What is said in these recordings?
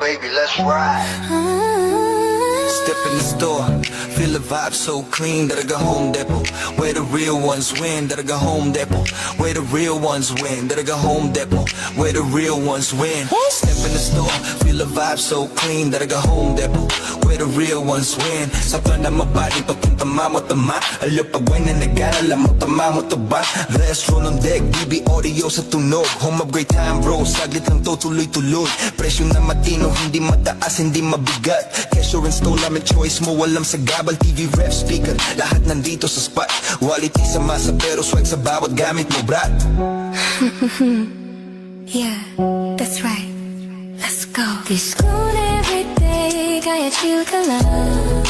baby, let's ride. Step in the store, feel the vibe so clean that I go Home Depot. Where the real ones win, that I go Home Depot. Where the real ones win, that I go Home Depot. Where the real ones win. Step in the store, feel the vibe so clean that I go Home Depot. Where the real ones win. Sa na mabali, papunta mo tama. Alo pagway na nag-alala mo, tama mo to ba? Restaurant on deck, BB audio sa tunog. Home of great time bro, saglit lang to tuloy-tuloy. Presyo na matino, hindi mataas, hindi mabigat. Kesyo install namin choice mo, walang sa gabal. TV ref speaker, lahat nandito sa spot. Quality sa masa pero swag sa bawat gamit mo brat. Yeah, that's right. Let's go. Discount every day, kaya chill ka lang.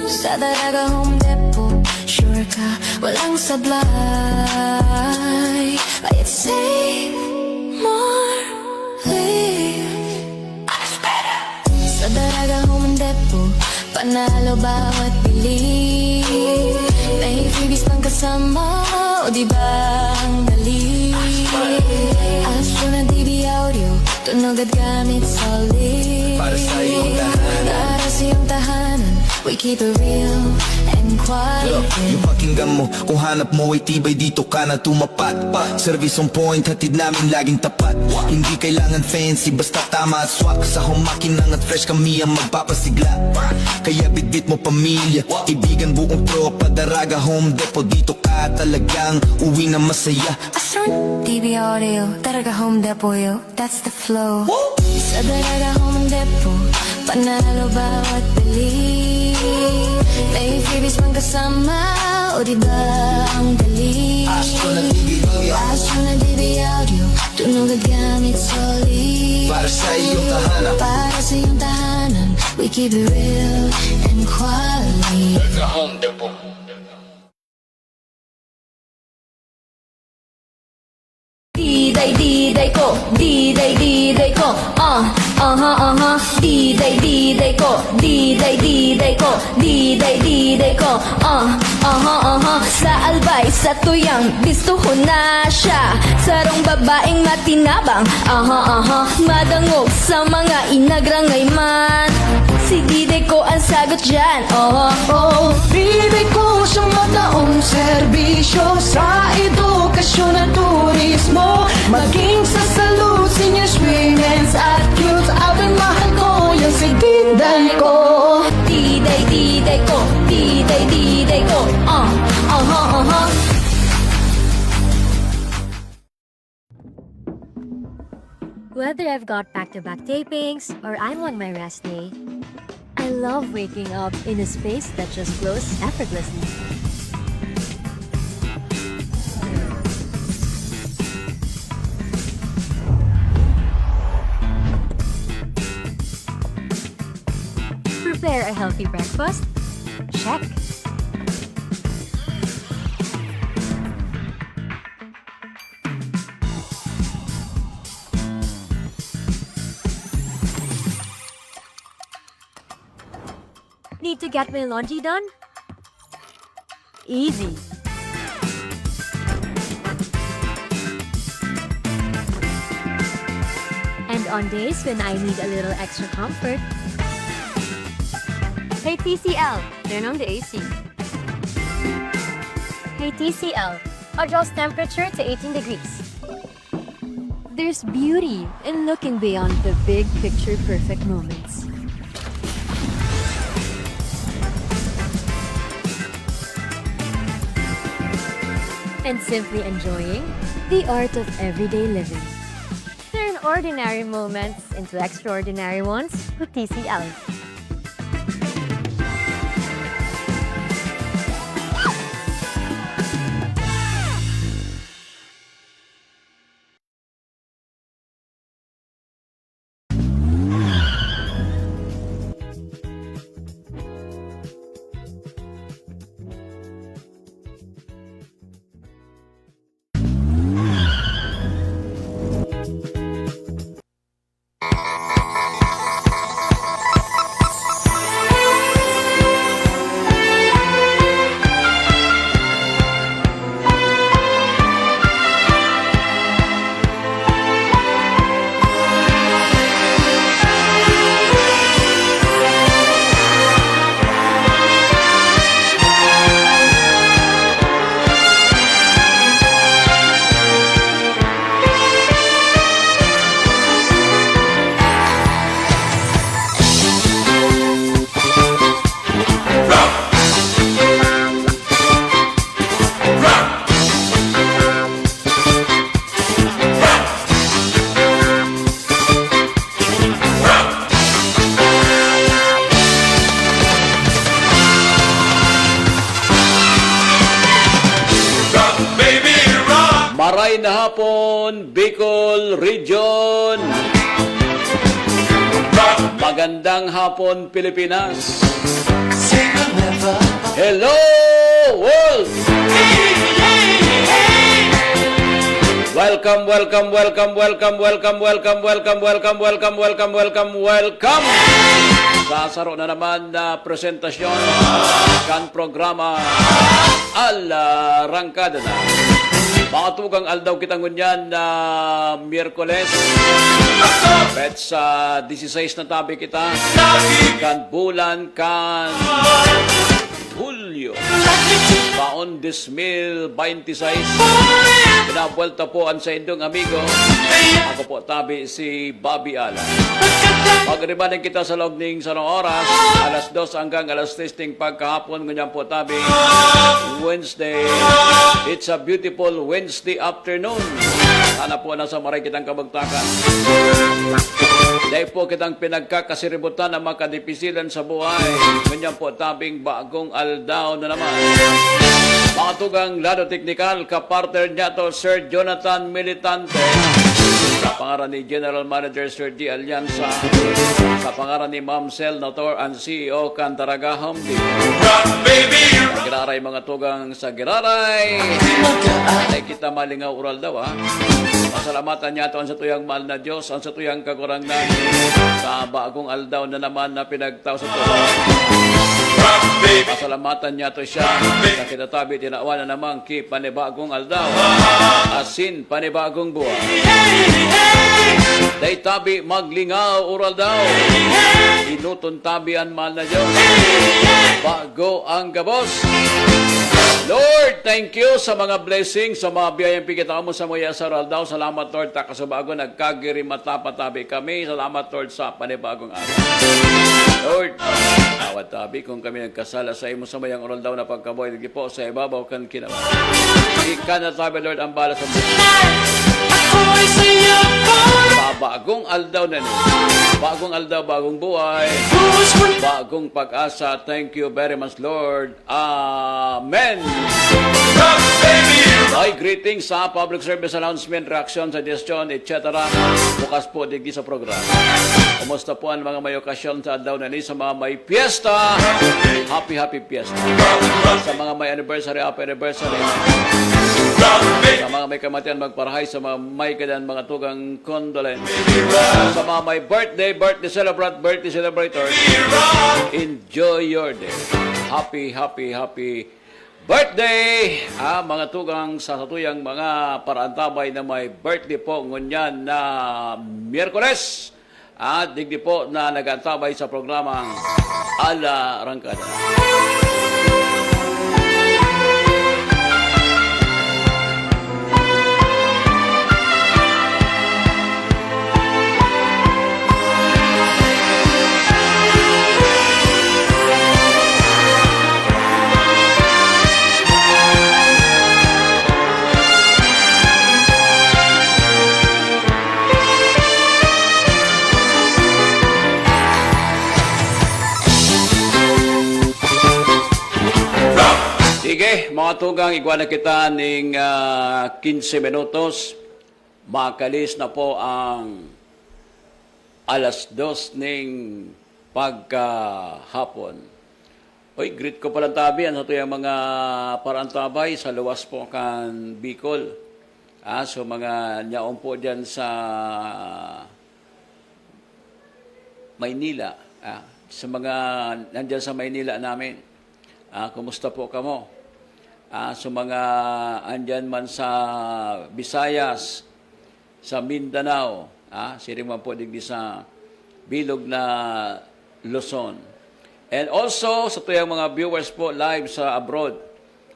Sa Dalaga Home Depot, sure ka, walang sablay. Kaya save more, live. Alles better. Sa Dalaga Home Depot, panalo bawat bili. May freebies pang kasama, o diba ang dali? Astro na DB audio, tunog at gamit solid. Para sa iyong tahanan, Para sa iyong tahanan, we keep it real and quiet. yung pakinggan mo, kung hanap mo ay tibay, dito ka na tumapat. Service on point, hatid namin laging tapat. Hindi kailangan fancy, basta tama at swak. Sa humakinang at fresh kami ang magpapasigla. Kaya bitbit mo pamilya, kaibigan buong tropa. Dalaga Home Depot, dito ka talagang uwi na masaya. Astro DB audio, Dalaga Home Depot, yo, that's the flow. Sa Dalaga Home Depot, panalo bawat bili. May freebies pang kasama, o diba ang dali? Astro na DB audio, Astro na DB audio, tunog at gamit solid. para sa iyong tahanan. Para sa iyong tahanan, we keep it real and quality. Dalaga Home Depot. Diday ko, diday ko, diday ko, diday ko, diday ko, sa albay, sa tuyang, bistuho na siya. Sarong babaeng matinabang, madangog sa mga inagrangay man. Si Diday ko ang sagot dyan, Diday ko sa mataong serbisyo sa edukasyon at turismo. Maging sa salud, seniors, women's at youth. Abang mahal ko yung si Diday ko. Diday ko, diday ko, Whether I've got back-to-back tapings or I'm on my rest day, I love waking up in a space that just flows effortlessly. Prepare a healthy breakfast? Check. Need to get my laundry done? Easy. And on days when I need a little extra comfort, hey TCL, turn on the AC. Hey TCL, adjust temperature to 18 degrees. There's beauty in looking beyond the big picture perfect moments. And simply enjoying the art of everyday living. Turn ordinary moments into extraordinary ones with TCL. May nahapon, Bicol Region. Magandang hapon, Pilipinas. Hello, world! Welcome, welcome, welcome, welcome, welcome, welcome, welcome, welcome, welcome, welcome, welcome, welcome. Sasaro na naman na presentasyon kan programa Ala Rangkada na. Mga tugang aldaw kitang ngunyan na Miyerkules. Bet sa 16 na tabi kita. Kan bulan kan Hulyo. Taon 2026. Pinabuelta po ang sa indong amigo. Ako po tabi si Bobby Ala. Pag-ribanin kita sa loob ng sarong oras, alas 2 hanggang alas 3 ting pagkahapon, ngunyan po tabi, Wednesday. It's a beautiful Wednesday afternoon. Sana po nasa maray kitang kabagtakan. Dahil po kitang pinagkakasiributan na makadipisilan sa buhay. Ngunyan po tabing bagong aldaw na naman. Mga tugang lado teknikal, kapartner niya to Sir Jonathan Militante. Sa pangaran ni General Manager Sir G. Alianza. Sa pangaran ni Ma'am Sel Notor and CEO Cantaraga Humdi. Sa Giraray mga tugang sa Giraray. Ay kita malingaw ural daw ha. Pasalamatan niya ito ang sa tuyang mahal na Diyos, ang sa tuyang kagurangnan sa bagong aldaw na naman na pinagtaw sa tuwa. Pasalamatan niya ito siya sa kinatabi tinawa na naman ki panibagong aldaw, asin panibagong buwan. Day tabi maglingaw ural daw, inuton tabi ang mahal na Diyos, bago ang gabos. Lord, thank you sa mga blessings, sa mga biyayang pikita mo sa mga sa daw. Salamat, Lord, takasabago, nagkagiri matapatabi kami. Salamat, Lord, sa panibagong araw. Lord, awat tabi kung kami nagkasala sa imo sa mayang oral daw na pagkaboy. Lagi po sa ibabaw kan kinawa. Ika na tabi, Lord, ang bala sa mga. Sa bagong aldaw na niyo. Bagong aldaw, bagong buhay. Bagong pag-asa. Thank you very much, Lord. Amen. Ay, greetings sa public service announcement, reaction, suggestion, etc. Bukas po digdi sa program. Kumusta po ang mga may okasyon sa daw na ni sa mga may piyesta? Happy, happy piyesta. Sa mga may anniversary, happy anniversary. Sa mga may kamatian, magparahay. Sa mga may kadan, mga tugang condolence. Sa mga may birthday, birthday celebrant, birthday celebrator, enjoy your day. Happy, happy, happy birthday! Mga tugang sa satuyang mga paraantabay na may birthday po ngunyan na Miyerkules. Digdi po na nag-antabay sa programang Ala Rangkada. Sige, mga tugang, igwa na kita ng 15 minutos. Makalis na po ang alas 2 ng pagkahapon. Oy, greet ko palang tabi sa tuyang mga parantabay sa luwas po kan Bicol. So mga nyaon po dyan sa Maynila. Sa mga nandyan sa Maynila namin. Kumusta po kamo? Sa mga andyan man sa Visayas, sa Mindanao, siriman po digdi sa bilog na Luzon. And also, sa tuyang mga viewers po live sa abroad,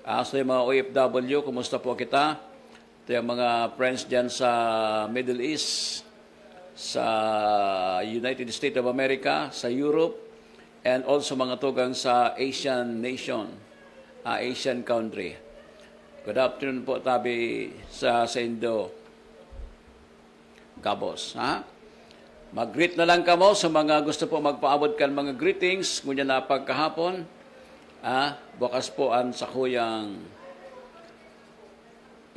sa mga OFW, kumusta po kita? Tuyang mga friends dyan sa Middle East, sa United States of America, sa Europe, and also mga tugang sa Asian nation, Asian country. Good afternoon po tabi sa Indo, Gabos. Mag-greet na lang kamo sa mga gusto po magpaabot kan mga greetings. Ngunyan na pagkahapon, bukas po ang sakuyang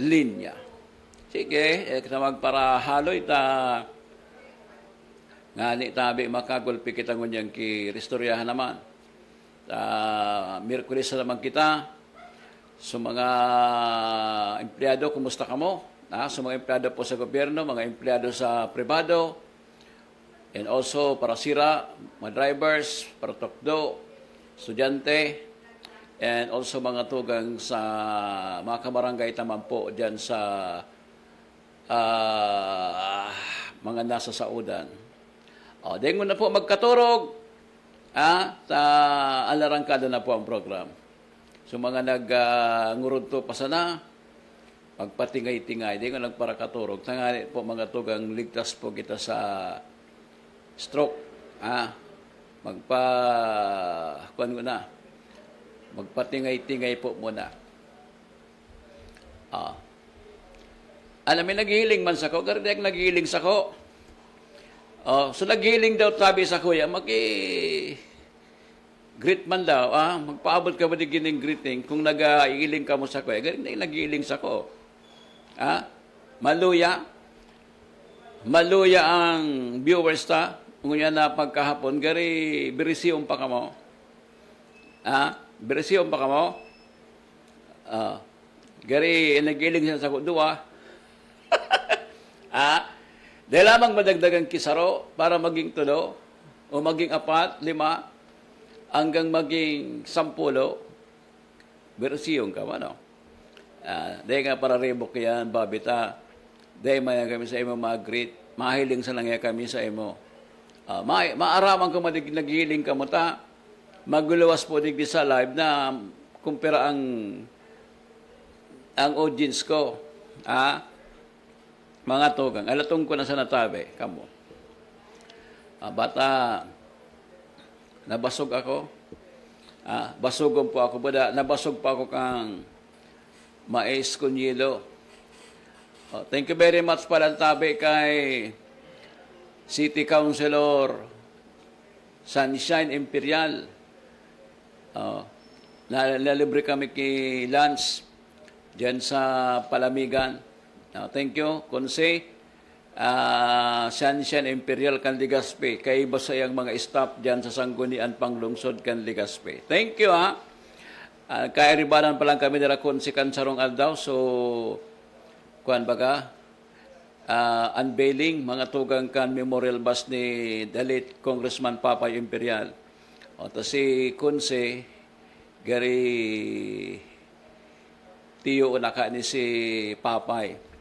linya. Sige, kita magpara haloy ta nga ni tabi makagulpi kita ngunyang ki restoryahan naman. Miyerkules na naman kita. Sa mga empleyado, kumusta ka mo? Sa mga empleyado po sa gobyerno, mga empleyado sa pribado, and also para sira, mga drivers, para tokdo, estudyante, and also mga tugang sa mga kabarangay naman po dyan sa mga nasa saudan. Dengon na po magkaturog, alarangkada na po ang program. So mga nag-ngurod to pa sana, magpatingay-tingay, di ko nagparakaturog. Tangali po mga tugang ligtas po kita sa stroke. Kuan ko na. Magpatingay-tingay po muna. Alam mo, naghihiling man sa ko. Gardiyak naghihiling sa ko. So naghihiling daw sabi sa kuya, greet man daw, magpaabot ka ba di gining greeting kung nag-iiling ka mo sa kuya, galing nag-iiling sa ko. Maluya ang viewers ta, kung yan na pagkahapon, gari birisiyon pa ka mo. Birisiyon pa ka mo. Gari nag-iiling siya sa ko, duwa. Dahil lamang madagdagang kisaro para maging 3 o maging 4, 5, hanggang maging 10, bersiyong ka man, no? Dahil nga para rebok yan, babita. Dahil maya kami sa imo mag-greet. Mahiling sa langya kami sa imo. Maaraman ko naghiling ka mo ta. Maguluwas po digdi sa live na kumpira ang audience ko. Mga tugang, alatong ko na sa natabi, kamo. Bata, nabasog ako. Basugon po ako. Nabasog pa ako kang mais kunyilo. Thank you very much pala tabi kay City Councilor Sunshine Imperial. Nalibre kami kay lunch dyan sa Palamigan. Thank you, Konse. Sunshine Imperial Canligaspe. Kay basayang mga staff dyan sa Sanggunian Panglungsod Canligaspe. Thank you, kairibanan pa lang kami nila Konse Kansarong Aldaw. So, kuan baga, unveiling, mga tugang kan memorial bus ni Dalit Congressman Papay Imperial. Tapos si Konse, gari tiyo na ka ni si Papay.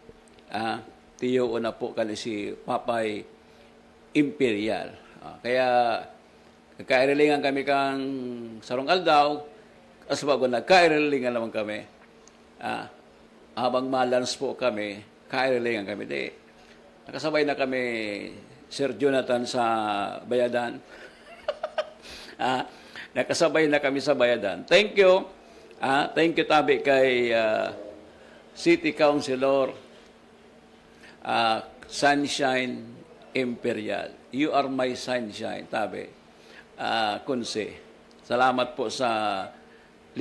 Tiyo na po kani si Papay Imperial. Kaya nagkairilingan kami kang Sarong Aldaw, asbago nagkairilingan naman kami. Habang malans po kami, kairilingan kami. Nakasabay na kami Sir Jonathan sa Bayadan. Nakasabay na kami sa Bayadan. Thank you. Thank you tabi kay City Councilor Sunshine Imperial. You are my sunshine, tabi. Kunse. Salamat po sa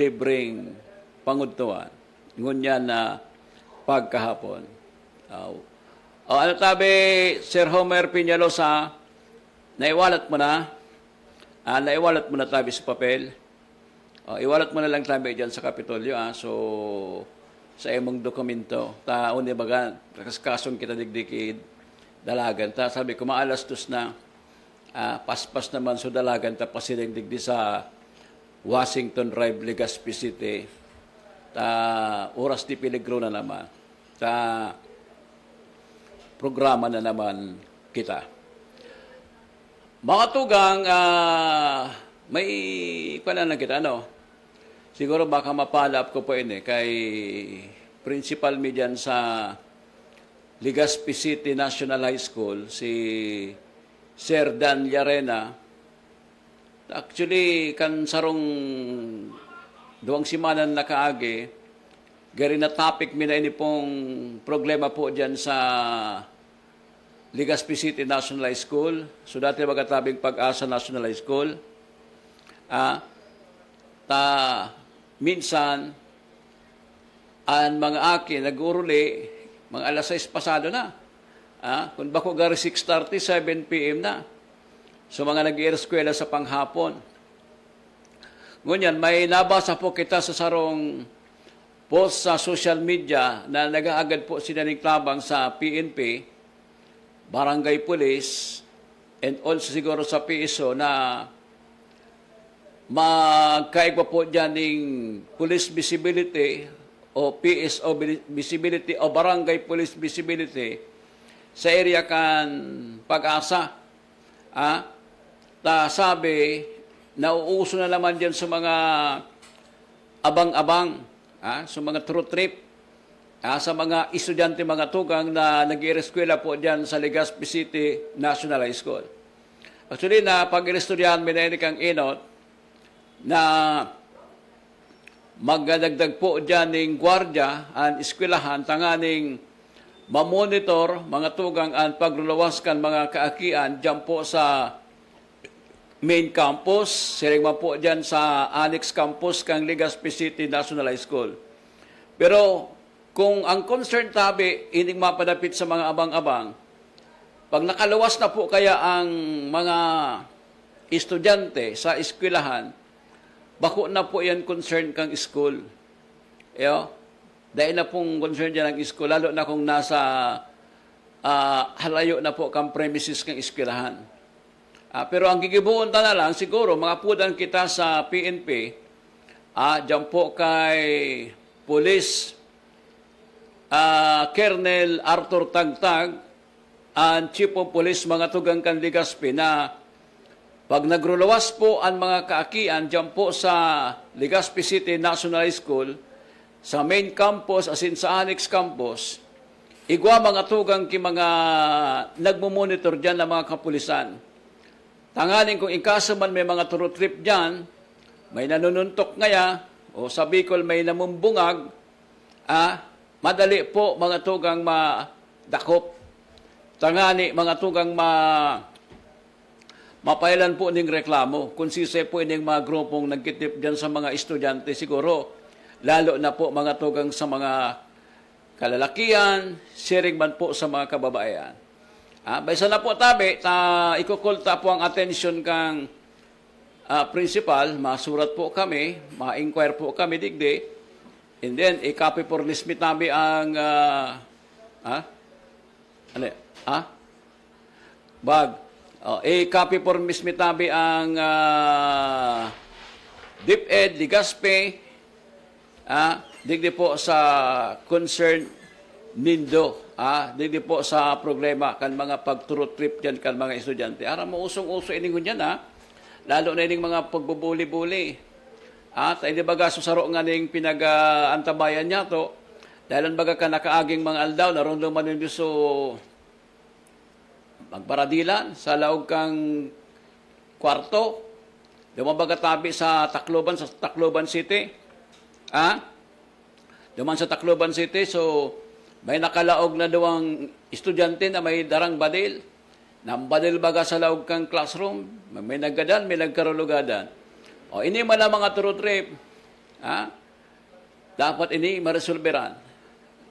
libreng panguntuan. Ngunya na pagkahapon. Ano tabi, Sir Homer Piñalosa, naiwalat mo na. Naiwalat mo na tabi sa papel. Iwalat mo na lang tabi dyan sa Kapitolyo. So, sa imong dokumento. Taon baga, kaskason kita digdikid, dalagan. Sabi ko, maalas tus na, paspas naman so dalagan, pasiling digdi sa Washington Drive, Legazpi City. Oras di Peligro na naman. Programa na naman kita. Mga tugang, may pananan kita, siguro baka mapalap ko po kay principal mi dyan sa Legazpi City National High School, si Sir Dan Llarena. Actually, kan sarong 2 simanan na kaagi, gari na topic mi na ini pong problema po dyan sa Legazpi City National High School. So dati magatabing Pag-asa National High School. Minsan, ang mga aki nag-uruli, mga alas 6 pasado na. Kung bako gari 6:30, 7 p.m. na. So mga nag-eskwela sa panghapon. Ngunyan, may nabasa po kita sa sarong post sa social media na nag-aagad po sinaling tabang sa PNP, Barangay Police, and also siguro sa PSO na magkaigwa po dyan ng police visibility o PSO visibility o barangay police visibility sa area kan Pag-asa. Sabi, nauuso na naman dyan sa mga abang-abang, sa mga true trip, sa mga estudyante, mga tugang na nag-ireskwela po dyan sa Legazpi City National High School. Actually, na pag-irestudyaan, minayin kang inot, na magdagdag po dyan ng gwardya ang eskwelahan, tanganing mamonitor mga tugang ang paglulawaskan mga kaakian dyan po sa main campus, sirigman po dyan sa annex campus kang Legazpi City National High School. Pero kung ang concern tabi, ining mapadapit sa mga abang-abang, pag nakaluwas na po kaya ang mga estudyante sa eskwelahan, bako na po yan concern kang school. Dahil na pong concern dyan ang school, lalo na kung nasa halayo na po kang premises kang eskwelahan. Pero ang gigibuon na lang, siguro, mga pudan kita sa PNP, dyan po kay Police Colonel Arthur Tagtag, ang Chief of Police, mga tugang kan Legazpi, na pag nagrulawas po ang mga kaakian dyan po sa Legazpi City National High School, sa main campus, as in sa annex campus, igwa mga tugang ki mga nagmumonitor dyan ng mga kapulisan. Tangaling kung ikaso man may mga turo trip dyan, may nanununtok ngaya, o sa Bicol may namumbungag, madali po mga tugang madakop. Tangani mga tugang mapailan po ning reklamo. Kung sise po ining mga grupong nagkitip dyan sa mga estudyante, siguro, lalo na po mga tugang sa mga kalalakian, siring man po sa mga kababaihan. Baysa na po tabi, ikukulta po ang attention kang principal, masurat po kami, ma-inquire po kami digdi, and then, i-copy for list meet namin ang, i-copy for list meet namin ang DepEd, Legazpi, digdi po sa concern nindo, digdi po sa problema kan mga pag-turo trip dyan kan mga estudyante. Ara mo usong-uso ining dyan, lalo na ining mga pagbubuli-buli. Tayo di baga susaro nga ning pinag-antabayan niya to, dahil ang baga ka nakaaging mga aldaw, naroon luman yung so magbaradilan sa laog kang kwarto, lumabaga tabi sa Tacloban City, duman sa Tacloban City, so may nakalaog na duwang estudyante na may darang badil. Nambadil baga sa laog kang classroom, may naggadan, may nagkarulugadan. Ini man ang mga turo trip, dapat ini maresolveran.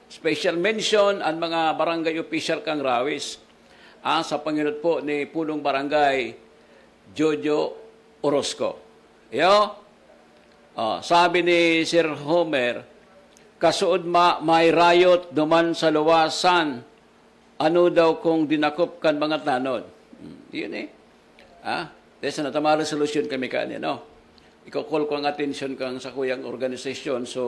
Special mention ang mga barangay official kang rawis, sa panginut po ni Punong Barangay Jojo Orozco. Sabi ni Sir Homer, kasuod may riot duman sa luwasan, ano daw kung dinakop kan mga tanod. Yun Dahil sa natama resolution kami kanina, no? Iko-call ko ang attention kang sa kuyang organisasyon. So,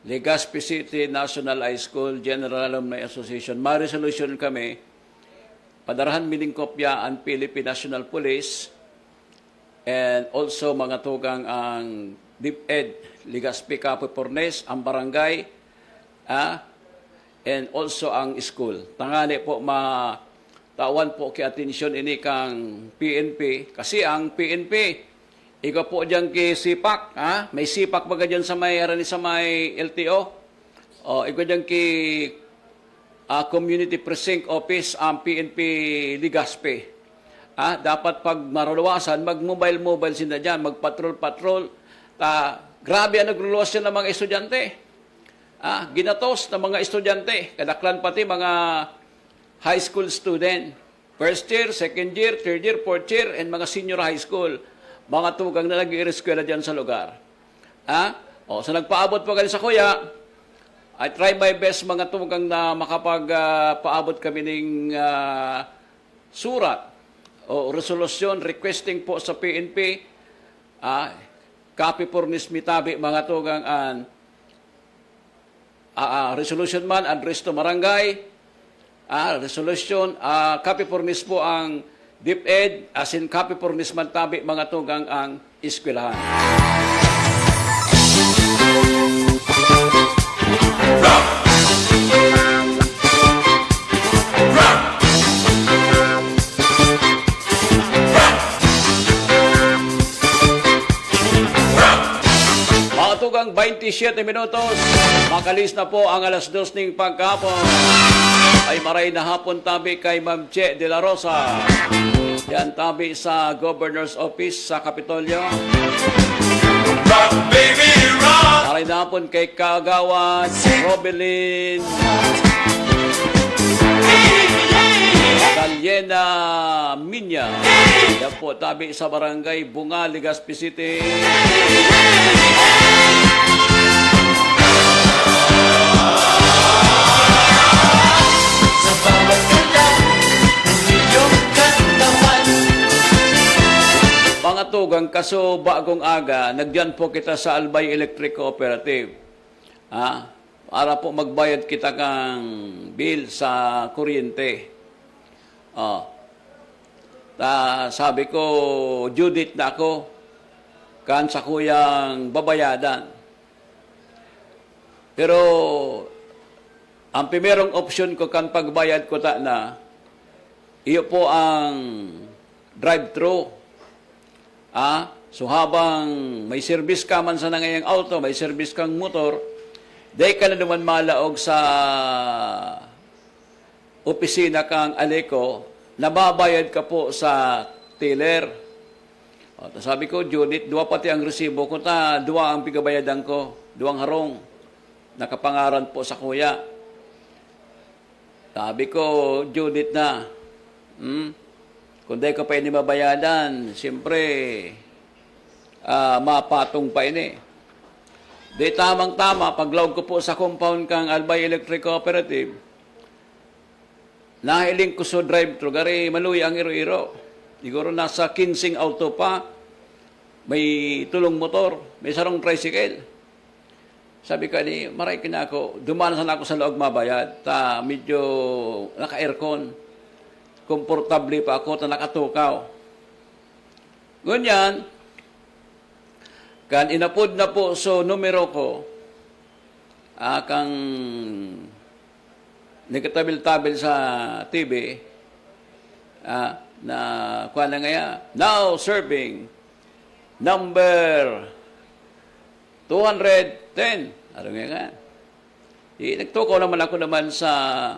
Legazpi City National High School General Alumni Association, may resolution kami, padarahan miling kopya ang Philippine National Police, and also mga tugang ang DepEd, Legazpi Capipornes, ang barangay, and also ang school. Tangani po matawan po ki atensyon ini kang PNP, kasi ang PNP, ikaw po dyan ki sipak, may sipak baga dyan sa may LTO, ikaw dyan ki Community Precinct Office, ang PNP Legazpi. Dapat pag marulawasan, mag-mobile sila dyan, mag-patrol. Grabe ang nagluluwas yan ng mga estudyante. ginatos ng mga estudyante, kadaklan pati mga high school student. First year, second year, third year, fourth year, and mga senior high school. Mga tugang na nag-ireskwela dyan sa lugar. So nagpaabot po kami sa kuya. I try my best mga tugang na makapag-paabot kami ng surat o resolusyon requesting po sa PNP, copy for nismitabi mga tugang an resolution man address to barangay, resolution, copy for nis po ang DepEd, as in copy for nis man tabi mga tugang ang eskwelahan. Tugang 27 minutos, makalis na po ang alas 2 ng pagkapon. Ay maray na hapon tabi kay Ma'am Che de la Rosa. Yan tabi sa Governor's Office sa Kapitolyo. Maray na hapon kay Kagawad Robelin Calyena Minya. Yan po tabi sa Barangay Bunga, Legazpi City. Mga tugang, kaso bagong aga, nagyan po kita sa Albay Electric Cooperative. Para po magbayad kita kang bill sa kuryente. Sabi ko, Judith na ako, kan sa kuyang babayadan. Pero, ang primerong option ko kan pagbayad ko na, iyo po ang drive-thru. So habang may service ka man sa nangayang auto, may service kang motor, day ka na naman malaog sa opisina kang Aleco, nababayad ka po sa teller. Sabi ko, Judith, dua pati ang resibo ko, dua ang pigabayadan ko, duwang harong, nakapangaran po sa kuya. Sabi ko, Judith na, kung di ka pa ini mabayadan, siyempre, mapatong pa ini. Di tamang-tama, paglawag ko po sa compound kang Albay Electric Cooperative, nahiling ko sa drive-thru, gari maluwi ang iro-iro. Siguro nasa 15 auto pa, may tulong motor, may sarong tricycle. Sabi ka ni, maray kina ako, dumanasan ako sa loob mabayad, medyo naka-aircon. Komportable pa ako, nakatukaw. Ngunyan, kan inapod na po so numero ko, kang nagkatabil-tabil sa TV, na kuha na ngaya, now serving number 210. Ano nga? Nagtukaw naman ako naman sa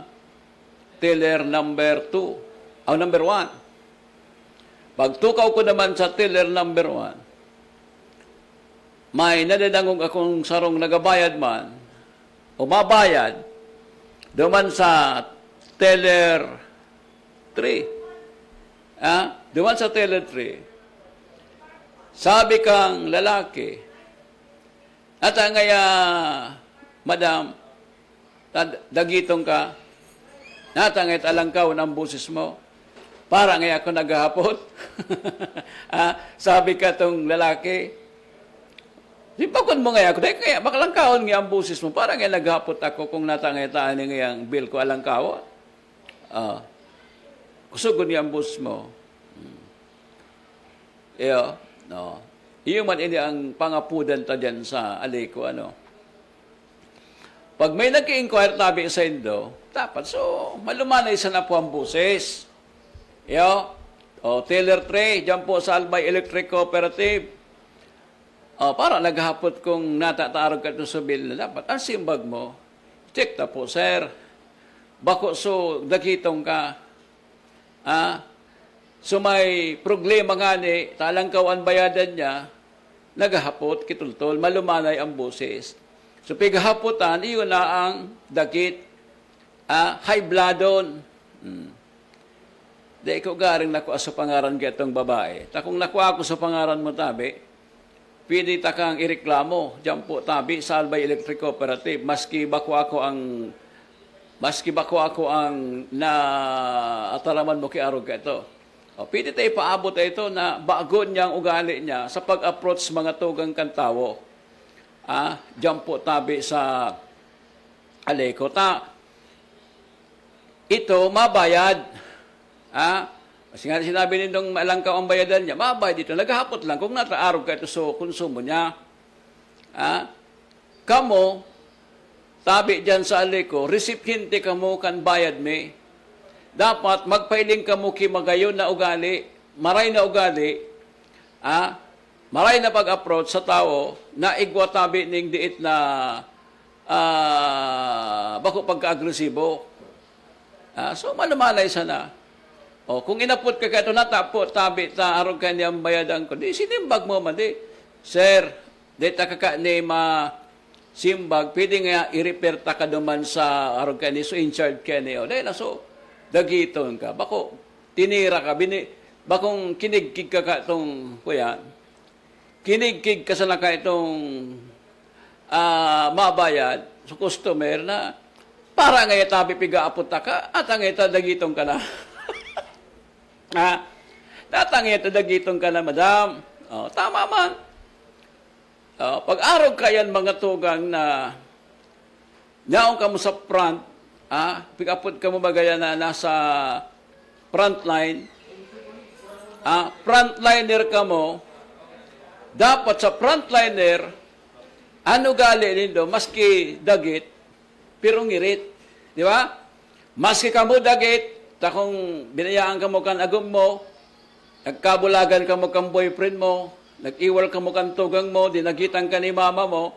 teller number 2. Number 1. Pagtukaw ko naman sa teller number 1, may nadadangog akong sarong nagabayad man, o mabayad, duman sa teller 3. Duman sa teller 3, sabi kang lalaki, at ngaya, madam, dagitong ka, natangit alangkaw ng busis mo, para ngayon ako naghahapot. Sabi ka tong lalaki, sipakon mo ngayon ako, dahil kaya makalangkaon nga ang busis mo, para ngayon naghahapot ako kung natangitaan nga ang bill ko alangkaw. Kusugon nga ang busis mo. Iyo man ini ang pangapudan ta dyan sa Aleco, Pag may nag-i-inquire tabi sa Indo, dapat, so, malumanay sa na po ang busis. Teller 3, dyan po sa Albay Electric Cooperative. Para naghahapot kung natataarog ka sa bill na dapat. Ang simbag mo, check na po, sir. Bako so, dakitong ka. So may problema nga ni, talangkaw ang bayadan niya, naghahapot, kitultol, malumanay ang busis. So pigahaputan, iyon na ang dakit, high bloodon. Di ko garing nakuha sa pangaran ka itong babae. Kung nakuha ako sa pangaran mo, tabi, pwede ta kang ireklamo. Diyan po, tabi, sa Albay Electric Cooperative. Maski bako ako ang naatalaman mo kay Arog ka ito. O, pwede tayo paabot ito na bago niyang ugali niya sa pag-approach mga tugang kantawo. Diyan po, tabi, sa Aleco. Ito, mabayad. Kasi nga sinabi nitong malangkaw ang bayadan niya, mabayad dito. Naghahapot lang. Kung nataarog ka ito sa konsumo niya, kamo, tabi dyan sa Aleco, resiphinte ka mo kan bayad me. Dapat magpailing ka mo kimagayon na ugali, maray na ugali, maray na pag-approach sa tao na igwa tabi ning diit na bako pagka-agresibo. So malumalay sana. O, kung inapot ka kato na tapo, tabi, arog ka niyang bayadan ko, di sinimbag mo man, di. Sir, di ta ka ni simbag, pwede nga i-repair ta ka naman sa arog ka ni, so in charge ka niyo. Dahil na, so, dagiton ka. Bako, tinira ka, bakong kinigkig ka itong, kuya, kinigkig ka sana ka itong mabayad sa customer na para nga tabi piga-apot ta ka, at ang ita dagitong ka na. Datang ito dagitong ka na, madam. Tama man. Pag-arog ka yan, mga tugang na naong ka mo sa front, pick-upod ka mo bagaya na nasa front line, frontliner ka mo, dapat sa frontliner, ano gali nindo, maski dagit, pero ngirit. Di ba? Maski ka mo dagit, kung binayaan ka mo kan agom mo, nagkabulagan ka mo kan boyfriend mo, nag-iwal ka mo kan tugang mo, dinagitan ka ni mama mo,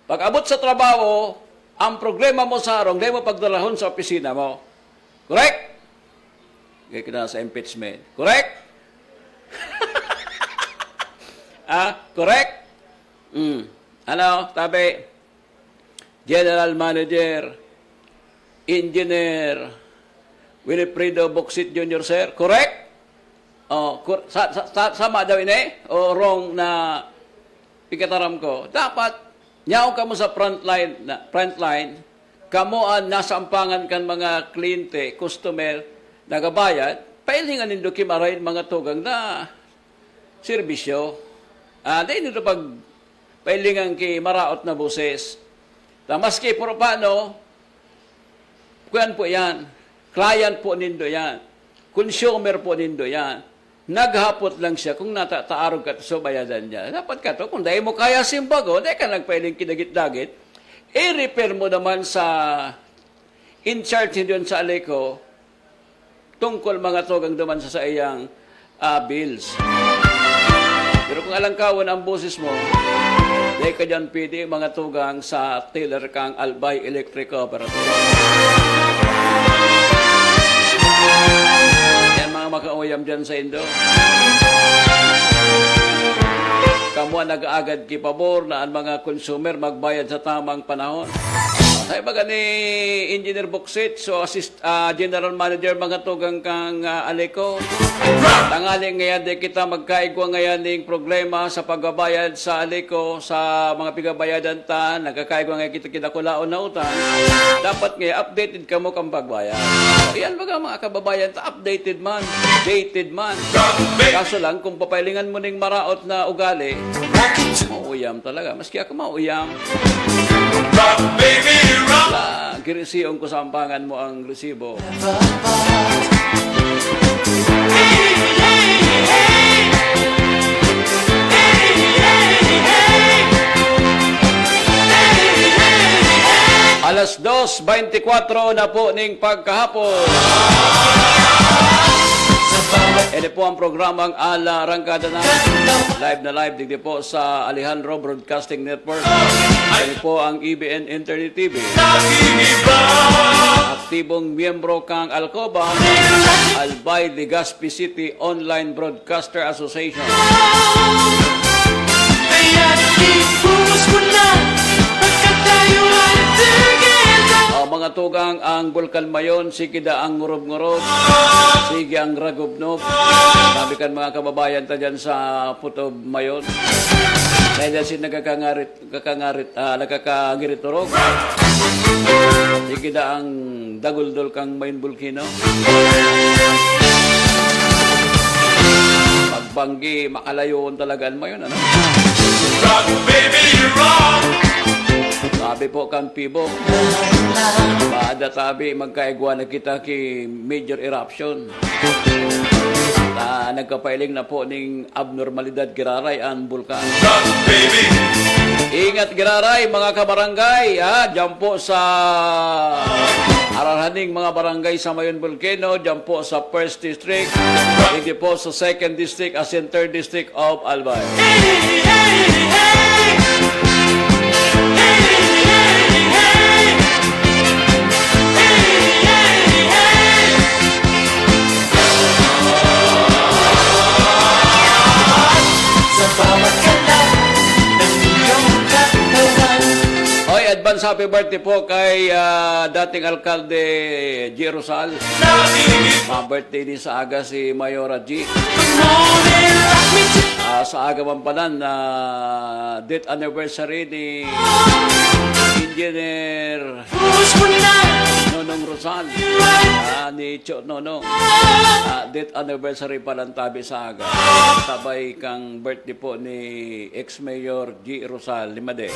pag abot sa trabaho, ang problema mo sa arong, di mo pagdalahon sa opisina mo. Correct? Kaya kita sa impeachment. Correct? Correct? Ano, tabi, General Manager, Engineer, Wilfredo Boxit Jr., sir. Correct? Sama daw ini? O wrong na pikataram ko? Dapat, nyaw ka mo sa front line, kamo ang nasampangan kan mga kliyente, customer, nagabayad, pailingan nindo kimarayin mga tugang na serbisyo. Dahil nito pag pailingan ki maraot na boses. Maski por paano, kuyan po yan. Client po nindo yan. Consumer po nindo yan. Naghapot lang siya kung natataarog ka sa bayadan niya. Dapat ka to, kung dahil mo kaya simbago, dahil ka nagpailing kinagit-dagit, i-repair mo naman sa in-charge doon sa Aleco tungkol mga tugang naman sa iyang bills. Pero kung alangkawan ang boses mo, dahil ka dyan pwede mga tugang sa Taylor kang Albay Electric Cooperative. Yan mga makauyam dyan sa Indo. Kamu nag-aagad kipabor na ang mga consumer magbayad sa tamang panahon. Ay baga ni Engineer Boxit, so General Manager mga tugang kang Aleco. Tangali ngayon di kita magkaigwa ngayon ng problema sa pagbabayad sa Aleco sa mga pigabayadan ta, nagkakaigwa ngayon kita kulaon na utang. Dapat ngayon updated ka mo kang pagbayad. So, yan baga mga kababayan ta, updated man, dated man. Kaso lang kung papailingan mo ng maraot na ugali, mauyam talaga. Maski ako mauyam. Rock, baby, rock. Girisiyon ko sa ampangan mo ang resibo. Alas 2:24 na po ning pagkahapon. Ito po ang programang Ala Rangkada na. Live na live digdi po sa Alejandro Broadcasting Network. Ito po ang EBN Internet TV. Aktibong miyembro kang Alcoba, Albay Legazpi City Online Broadcaster Association. Kaya ibuhos mo na pagkat tayo mga tugang ang Bulkan Mayon, sige da ang ngurob-ngurob, sige ang ragubnob. Sabi kan mga kababayan ta dyan sa Putob Mayon. Dahil si nagkakangirit turog. Sige da ang daguldol kang Mayon Bulkino. Pagbanggi, makalayo talaga ang Mayon, ano? Rock, baby, rock. Sabi po kang Pibo, Baada tabi magkaigwa na kita ki major eruption. Nagkapailing na po ning abnormalidad giraray ang bulkan. Rock, baby. Ingat giraray mga kabarangay, diyan po sa Ararhaning mga barangay sa Mayon Volcano, diyan po sa 1st District, hindi po sa 2nd District as in 3rd District of Albay. Hoy, advance happy birthday po kay dating alkalde G. Rosal. Ma-birthday din sa aga si Mayora G. Sa aga man pala na date anniversary ni Engineer Nonong Rosal, ni Cho Nonong. Date anniversary pa lang tabi sa aga. Sabay kang birthday po ni ex-mayor G. Rosal Limade.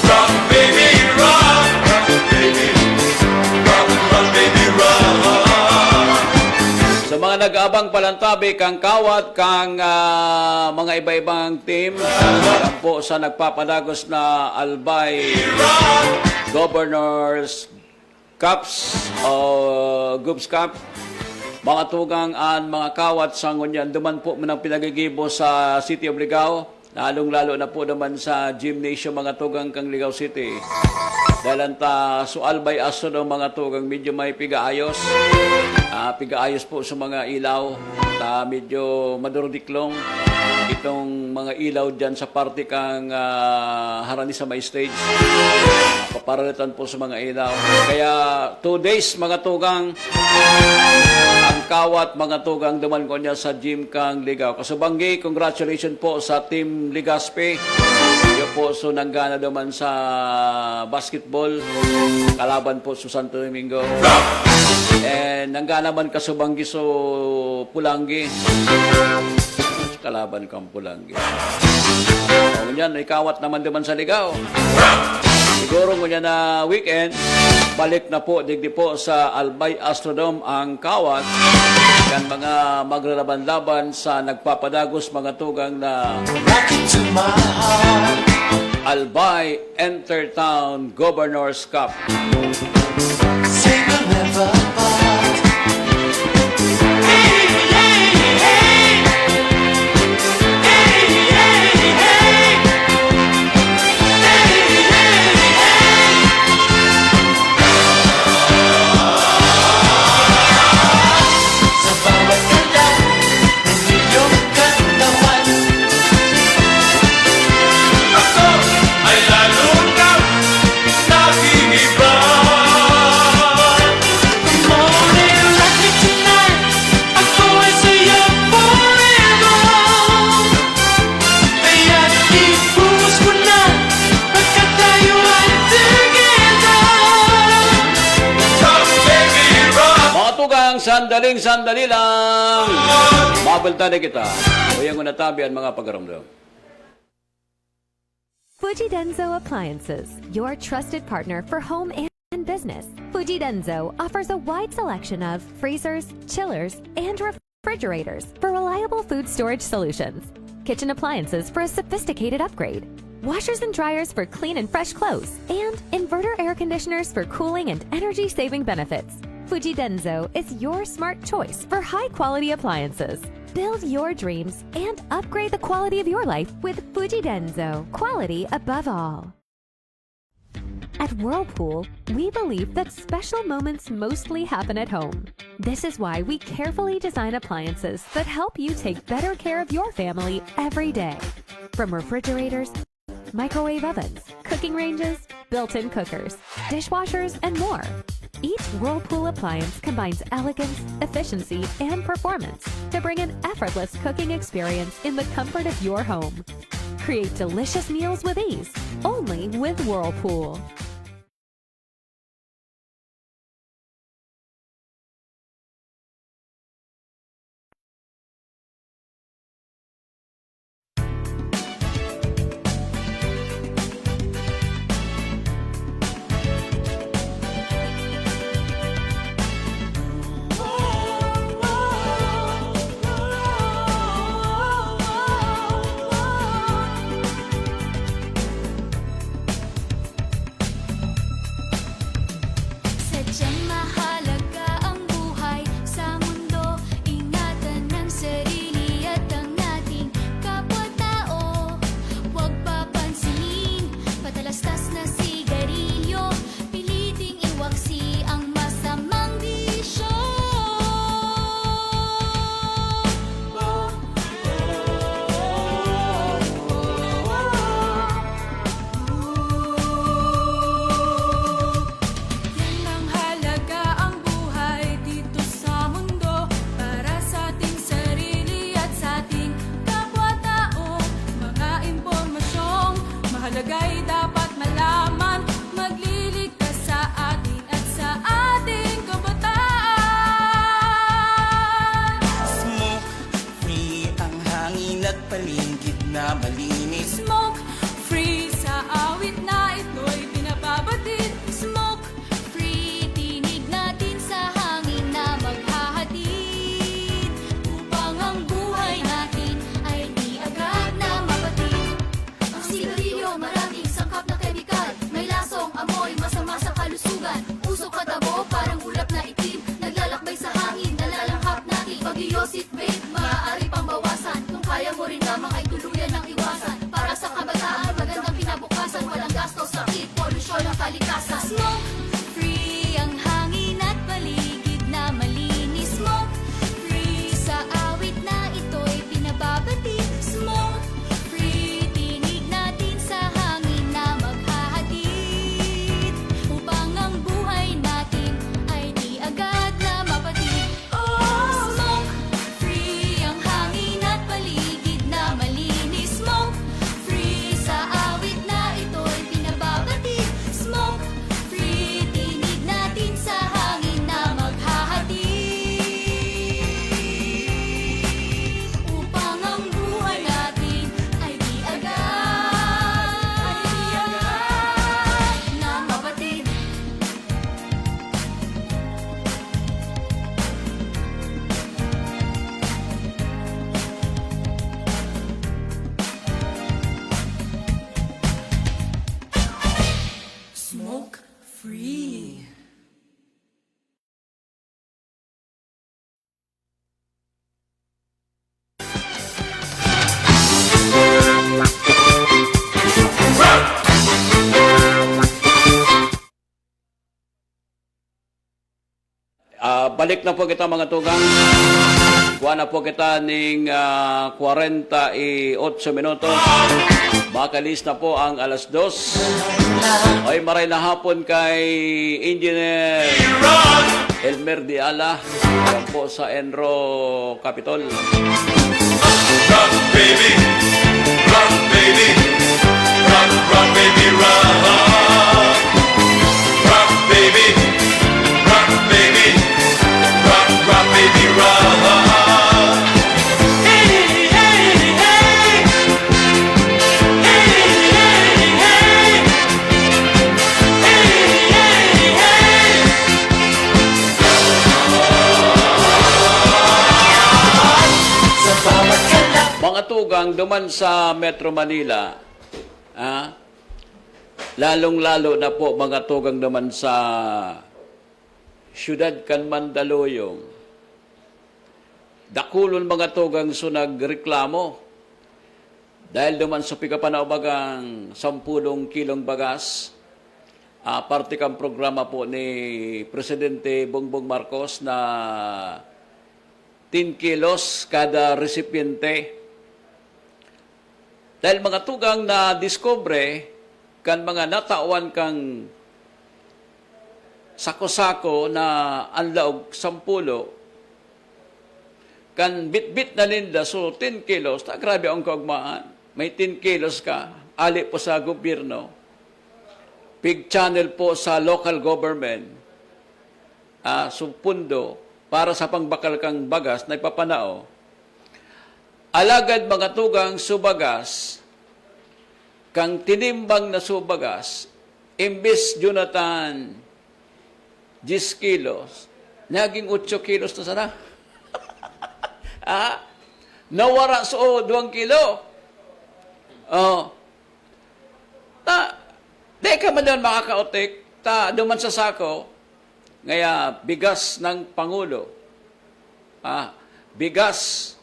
Rock, baby, rock. Rock, baby. Rock, rock, baby, rock. Sa mga nag-aabang palantabi, kang kawat, kang mga iba-ibang team, yan po sa nagpapadagos na Albay Governors Cups o Goops Cup, mga tugang an mga kawat sa ngunyan, duman po manang pinagigibo sa City of Ligao, lalong-lalo na po naman sa gymnasium mga tugang kang Ligao City. Dahil ta so Albay aso ng mga tugang medyo may pigaayos. Pigaayos po sa mga ilaw. Medyo madurdiklong itong mga ilaw dyan sa parte kang harani sa may stage. Paparalitan po sa mga ilaw. Kaya 2 days mga tugang ang kawat mga tugang duman ko niya sa gym kang Ligao. Kasubanggi, congratulations po sa Team Ligaspe. Iyo po so nanggana naman sa basketball. Kalaban po sa Santo Domingo. And nanggana man kasubanggi so Pulangi. Kalaban kang Pulangi. Ngunyan, ikawat naman naman sa Ligao. Siguro ngunyan na weekend, balik na po, digdi po sa Albay Astrodome ang kawat. Kan mga maglalaban-laban sa nagpapadagos mga tugang na Albay Entertown Governors Cup. Ako ay lalong kang nakikiba. Rock, baby, rock. Sandali lang. Mabalta na kita. Uyang ko natabi ang mga pagaramdam. Fuji Denso Appliances, your trusted partner for home and business. Fuji Denso offers a wide selection of freezers, chillers, and refrigerators for reliable food storage solutions. Kitchen appliances for a sophisticated upgrade. Washers and dryers for clean and fresh clothes. And inverter air conditioners for cooling and energy-saving benefits. Fuji Denso is your smart choice for high-quality appliances. Build your dreams and upgrade the quality of your life with Fuji Denso. Quality above all. At Whirlpool, we believe that special moments mostly happen at home. This is why we carefully design appliances that help you take better care of your family every day. From refrigerators microwave ovens, cooking ranges, built-in cookers, dishwashers, and more. Each Whirlpool appliance combines elegance, efficiency, and performance to bring an effortless cooking experience in the comfort of your home. Create delicious meals with ease, only with Whirlpool. Sadyang mahalaga ang buhay sa mundo. Ingatan ang sarili at ang ating kapwa-tao. Huwag papansinin, patalastas na sigarilyo. Piliting iwaksi ang masamang bisyo. Yan ang halaga ang buhay dito sa mundo. Para sa ating sarili at sa ating kapwa-tao. Mga impormasyong mahalaga'y dapat malaman. Magliligtas sa atin at sa ating kabataan. Smoke free ang hangin at paligid na malinis. Smoke free sa awit na ito'y pinapabatid. Smoke free, tinig natin sa hangin na maghahatid. Upang ang buhay natin ay di agad na mapatid. Ang sigarilyo maraming sangkap na kemikal. May lasong amoy, masama sa kalusugan. Usok at abo, parang ulap na itim. Naglalakbay sa hangin, nalalanghap natin. Pag-iosif vape, maaari pang bawasan. Kung kaya mo rin lamang ay tuluyan ng iwasan. Para sa kabataan, magandang kinabukasan. Walang gastos, sakit, polusyon ang kalikasan. Smoke free ang hangin at paligid na malinis. Smoke free sa awit na ito'y pinababatid. Smoke free, tinig natin sa hangin na maghahatid. Upang ang buhay natin ay di agad na mapatid. Smoke free ang hangin at paligid na malinis. Smoke free sa awit na ito'y pinababatid. Smoke free, tinig natin sa hangin na maghahatid. Upang ang buhay natin ay di agad na mapatid. Smoke free. Balik na po kita mga tugang. Kuha na po kita ng 48 minutos. Makalis na po ang alas 2. Ay maray na hapon kay Engineer Elmer Diala. Yan po sa Enro Capitol. Rock, baby. Rock, baby. Rock, rock, baby, rock. Rock, baby. Rock, baby. Rock, rock, baby, rock. Hey, hey, hey. Hey, hey, hey. Hey, hey, hey. Mga tugang duman sa Metro Manila, lalong-lalo na po mga tugang duman sa Siyudad kan Mandaluyong. Dakulon mga tugang so nagreklamo dahil duman sa pikapanaubagang 10 kilong bagas. Parte kang programa po ni Presidente Bongbong Marcos na 10 kilos kada resipiente. Dahil mga tugang na diskobre, kan mga natawan kang sako-sako na anlaog 10, kan bit-bit na linda, so 10 kilos, ta grabe ang kaugmaan. May 10 kilos ka, ali po sa gobyerno, big channel po sa local government, supundo, para sa pangbakal kang bagas na ipapanao. Alagad mga tugang subagas, kang tinimbang na subagas, imbis Jonathan 10 kilos, naging 8 kilos na sana. Nawara so 2 kilo. Di ka man doon makakautik, duman sa sako, ngaya bigas ng Pangulo, bigas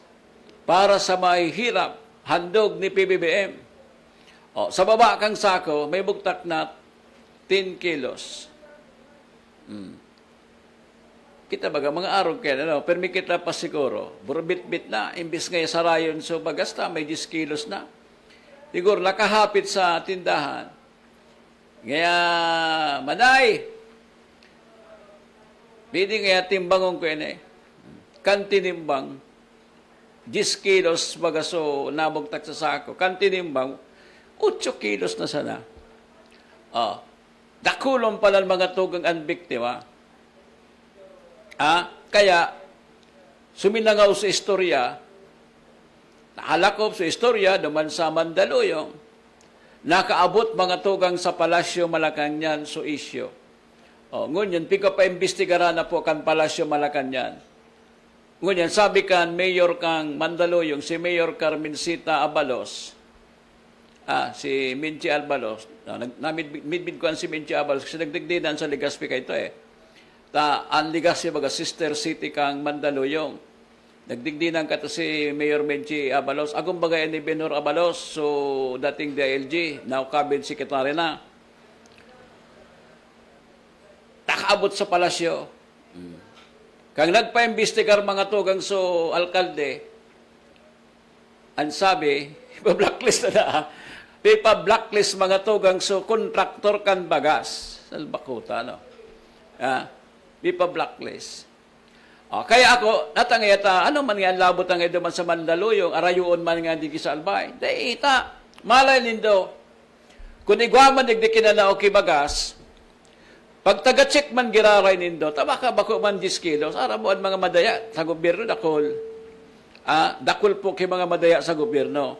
para sa may hirap, handog ni PBBM. Sa baba kang sako, may bugtak na 10 kilos. Kita baga, mga araw kaya, permi kita pa siguro, burbit-bit na, imbis ngayon sa rayon, so bagas na, may 10 kilos na. Siguro, nakahapit sa tindahan. Ngaya, manay, pwede ngaya timbangon ko yun kan tinimbang, 10 kilos baga so nabugtak sa sako, kan tinimbang, 8 kilos na sana. Dakulong pala mga tugang ang biktima. Kaya, suminangaw sa istorya, nakalakop sa istorya, naman sa Mandaluyong, nakaabot mga tugang sa Palasyo Malacanang so isyo. Ngunyan, pika pa imbestigara na po kan Palasyo Malacanang. Ngunyan, sabi kan Mayor kang Mandaluyong, si Mayor Carmencita Abalos, si Minchi Abalos, namidbid ko si Minchi Abalos, kasi nagdigdinan sa Legazpi ka ito ang Legazpi baga sister city kang Mandaluyong. Nagdigdinan ka to si Mayor Minchi Abalos. Agong bagay ni Benhur Abalos, so dating DILG, now cabinet secretary na. Nakaabot sa palasyo. Kang nagpa-imbestigar mga tugang so alkalde, ang sabi, ipa-blacklist na ipa-blacklist mga tugang so kontraktor kan bagas. Salbakuta, no? Ipa-blacklist. Kaya ako, natangayata, ano man nga labot ang eduman sa Mandaluyong, arayuon man nga di sa albay. Dahil malay nindo, kung igwaman nagdikin na okay bagas, pag taga-check man giraray nindo, tabaka bako man 10 kilos, arabuan mga madaya sa gobyerno, dakol. Dakol po kay mga madaya sa gobyerno.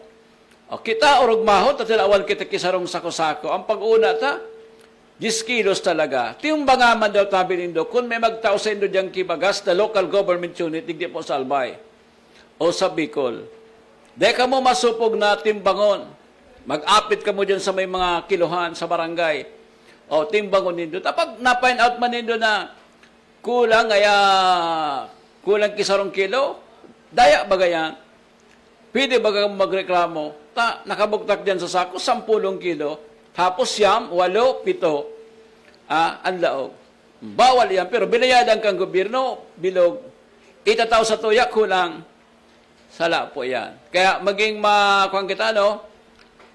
Kita orog mahot, at awan kita kisarong sako-sako. Ang pag-una 10 kilos talaga. Tiyumbangaman daw tabi nindo, kung may magtao sa indo diyang kibagas na local government unit, hindi po sa Albay o sa Bicol. Dahil ka mo masupog na timbangon. Mag-apit ka mo dyan sa may mga kilohan sa barangay. Timbangon nindo. Tapag na-find out man nindo na kulang kisarong kilo, daya bagayan. Pwede baga magreklamo, nakabugtak dyan sa sako, 10 kilo. Tapos siyam, 8, 7, ang laog. Bawal yan, pero binayadan kang gobyerno, bilog, itataw sa tuya, kulang. Sala po yan. Kaya maging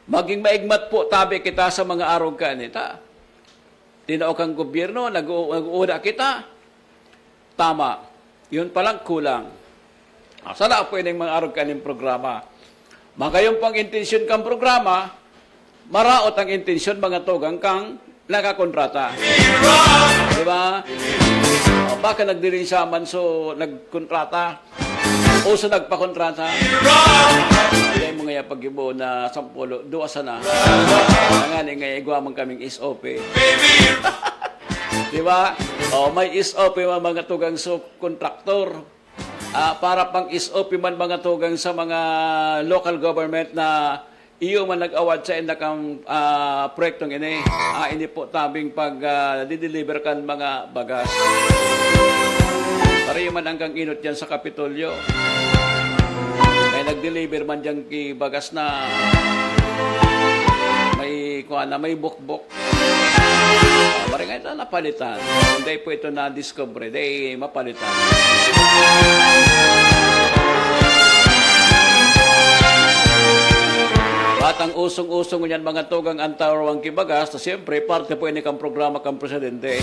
maging maigmat po tabi kita sa mga araw kanita. Tinao kang gobyerno, nag-uuna kita, tama. Yun palang kulang. Sala po yun yung mga araw kaning programa. Magayong pang intensyon kang programa, maraot ang intensyon mga tugang kang nakakontrata. Diba? Baka nagdirin siya man so nagkontrata o so nagpakontrata. Kaya mo nga pag-ibo na 10, 2 sana. Nangaling nga igwamang kaming SOP. Diba? May SOP mga tugang so kontraktor. Para pang SOP man mga tugang sa mga local government na iyo man nag-award sa indakang proyektong ini. Ini po tabing pag dideliver kan mga bagas. Para man hanggang inot yan sa Kapitolyo. May nag-deliver man dyan ki bagas na may bukbok. Maringay ito napalitan. Hindi po ito na-discover. Hindi mapalitan. Batang usong-usong yan mga tugang antarawang kibagas, na siyempre, parte po ini kang programa kang presidente.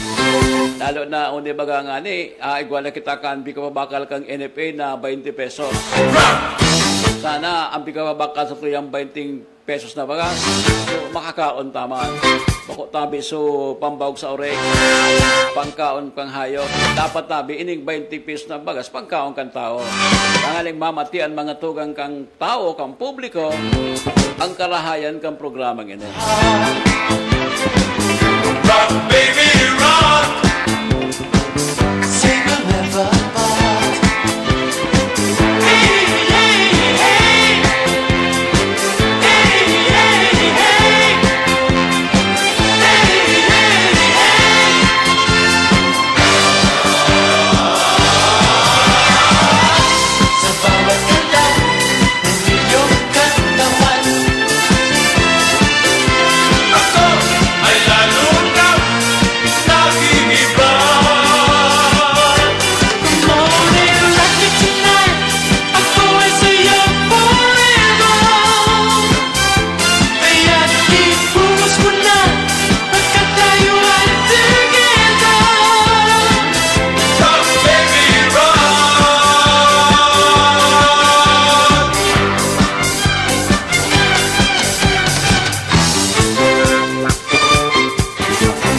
Lalo na, undi baga nga ni, igwala kita kan, bika bakal kang NFA na 20 pesos. Sana, ang bika bakal sa tuyang 20 pesos na bagas, so, makakaon taman. Bako tabi so pambawag sa orek, pangkaon pang hayop. Dapat tabi ining 20 pesos na bagas, pangkaon kang tao. Tangaling mamatian mga tugang kang tao, kang publiko, ang kalahayan kang programang ino. Rock, baby, rock. Say we'll never part. Hey, hey, hey. Hey, hey, hey. Hey, hey, hey. Sa bawat galaw ng iyong katawan, Ako ay lalo na nag-iiba. come on and rock it tonight. Ako ay sa'yo forever. Kaya't ibuhos mo na, Pagkat tayo ay together. Rock, baby, rock. Rock.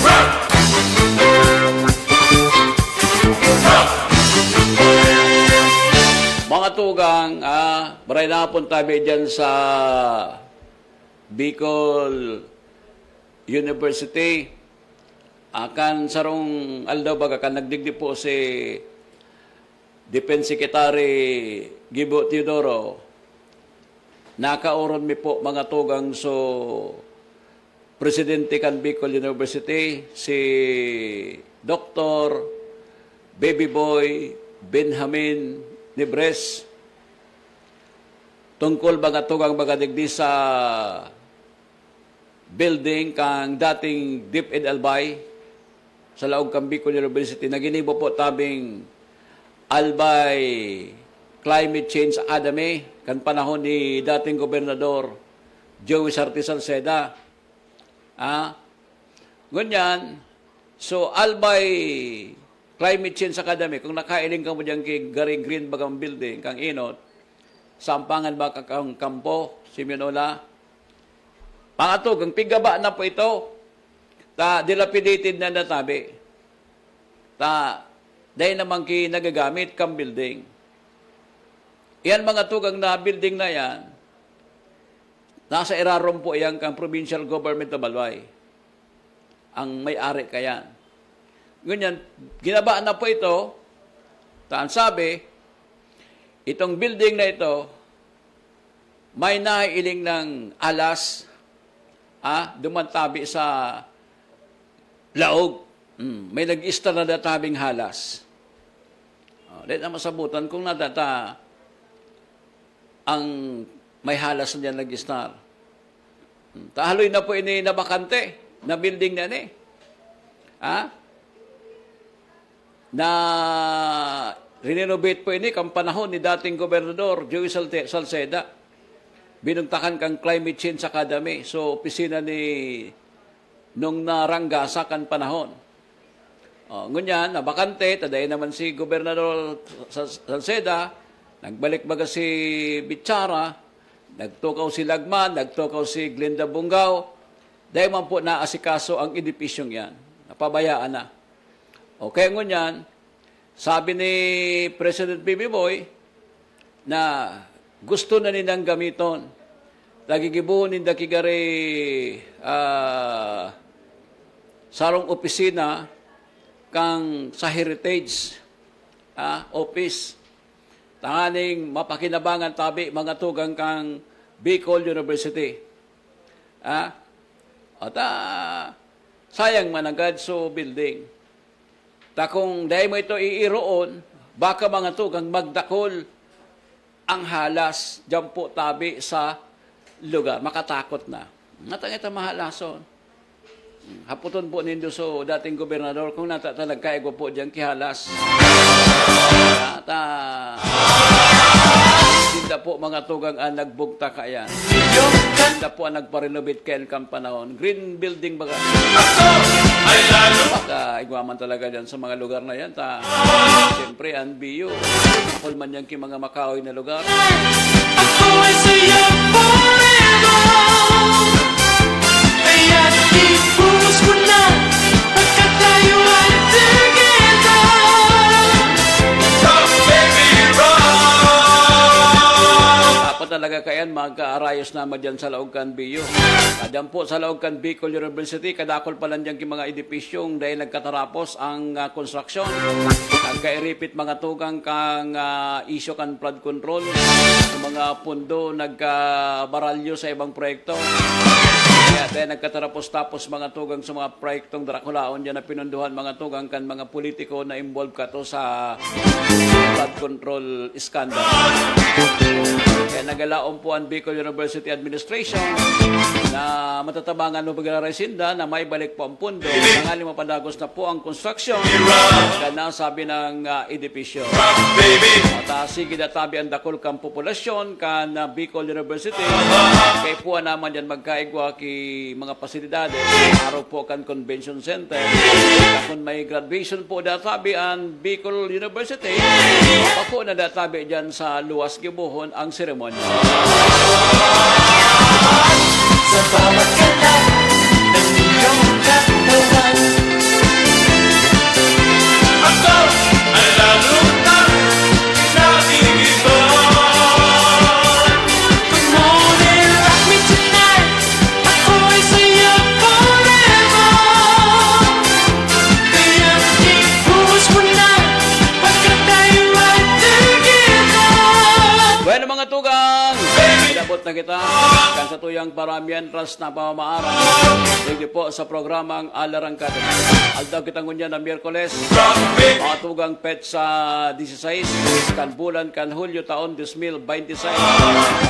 Rock. Mga tugang, maray na po tayo dyan sa Bicol University. Akan sarong aldaw baga kan nagdigdi po si Defense Secretary Gibo Teodoro. Nakauron mi po mga tugang so Presidente kan Bicol University si Dr. Baby Boy Benjamin Nibres tungkol baga tugang baga digdi sa building kang dating Deep Ed Albay sa laog kang Bicol University na ginibo po tabing Albay Climate Change Academy kan panahon ni dating Gobernador Joey Sarti Salceda. Ganyan, so Albay Climate Change Academy, kung nakailing ka mo dyan kay Gary Green bagang building, kang inot, sampangan ba kang kampo, Simeonola. Pangato, kang pigaba na po ito, dilapidated na natabi. Dahil naman ki nagagamit kang building. Yan mga tugang na building na yan, nasa irarom po yan kang provincial government of Albay. Ang may-ari ka yan. Ganyan, ginaba na po ito, sabi, itong building na ito, may naiiling ng alas, dumantabi sa laog. May nag-istar na databing halas. Dahil na masabutan kung nadata ang may halas na diyan nag-istar. Tahaloy na po ini nabakante na building na ni. Na rinenovate po ini kang panahon ni dating Gobernador Joey Salceda. Binuntakan kang Climate Change Academy. So, opisina ni nung naranggasa kan panahon. Ngunyan, nabakante, taday naman si Gobernador Salceda, nagbalik baga si Bichara, nagtukaw si Lagman, nagtukaw si Glenda Bungaw, dahil man po naasikaso ang edipisyong yan. Napabayaan na. Okay, ngunyan, sabi ni President Baby Boy na gusto na nilang gamiton. Nagigibuhon ninda kigari sarong opisina kang sa Heritage Office. Tanganing mapakinabangan tabi mga tugang kang Bicol University. Sayang managad so building. Kung dahil mo ito iiroon, baka mga tugang magdakol ang halas dyan po tabi sa lugar. Makatakot na. Natangita mahalason. Haputon po nindo so dating gobernador kung natatalag kaego po dyan kihalas. Hindi po mga tugang ang nagbugta ka yan. Hindi po ang nagpa-renovate kayan kang panahon. Green building baga. Ay lalo Baka igwaman talaga dyan sa mga lugar na yan. Siyempre, ang BU. Kapul man yan mga makahoy na lugar. ako ay sa'yo forever. Kaya't ibuhos mo na pagkat tayo ay together. Come baby run. Dapat talaga kayan magkaarayos naman dyan sa Laogan BU. Kadyan po sa Laogan Bicol University, kadakol pa lang dyan mga edipisyong dahil nagkatarapos ang construction. Ang kairipit mga tugang kang isyo kan flood control, sa mga pundo nagkabaralyo sa ibang proyekto. Kaya dahil nagkatarapos-tapos mga tugang sa mga proyektong Draculaon dyan na pinunduhan mga tugang kan mga politiko na involved ka to sa flood control scandal. Kaya nagalaon po ang Bicol University Administration na matatabangan mo pagkararesinda na may balik po ang pundo. Nangaling mapadagos na po ang construction. Kaya na sabi ng edipisyo. Baby, At sige na tabi ang dakol kang populasyon kan Bicol University. Kaya po naman yan magkaigwa ki mga pasilidades. Araw po kan convention center. Kung may graduation po databi ang Bicol University, ako na databi dyan sa Luwas Gibuhon ang seremonya. sa bawat kanta ng iyong katawan. Ako ay lalo na nakikiban. Come on and rock me tonight. Ako ay sa'yo forever. Kaya't ibuhos mo na pagkat tayo ay together. Bueno mga tugang, inabot na kita kan sa tuyang paramian ras na pamamaara. Hindi po sa programang Alarangkada. Aldaw kitang ngunya na Miyerkules, mga tugang pet sa 16, kan bulan kan Hulyo taon 2026.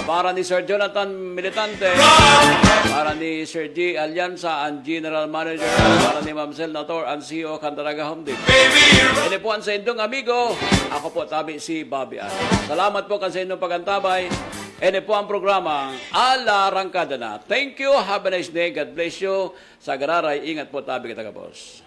Para ni Sir Jonathan Militante, para ni Sir G. Alianza, ang General Manager, para ni Ma'am Sel Nator, ang CEO Candaraga Home Depot. Ini po ang sa indong amigo. Ako po tabi si Bobby Ann. Salamat po sa inyong pagantabay. Ini po ang programa Alarangkada na. Thank you. Have a nice day. God bless you. Sa Gararay, ingat po tabi kita ka boss.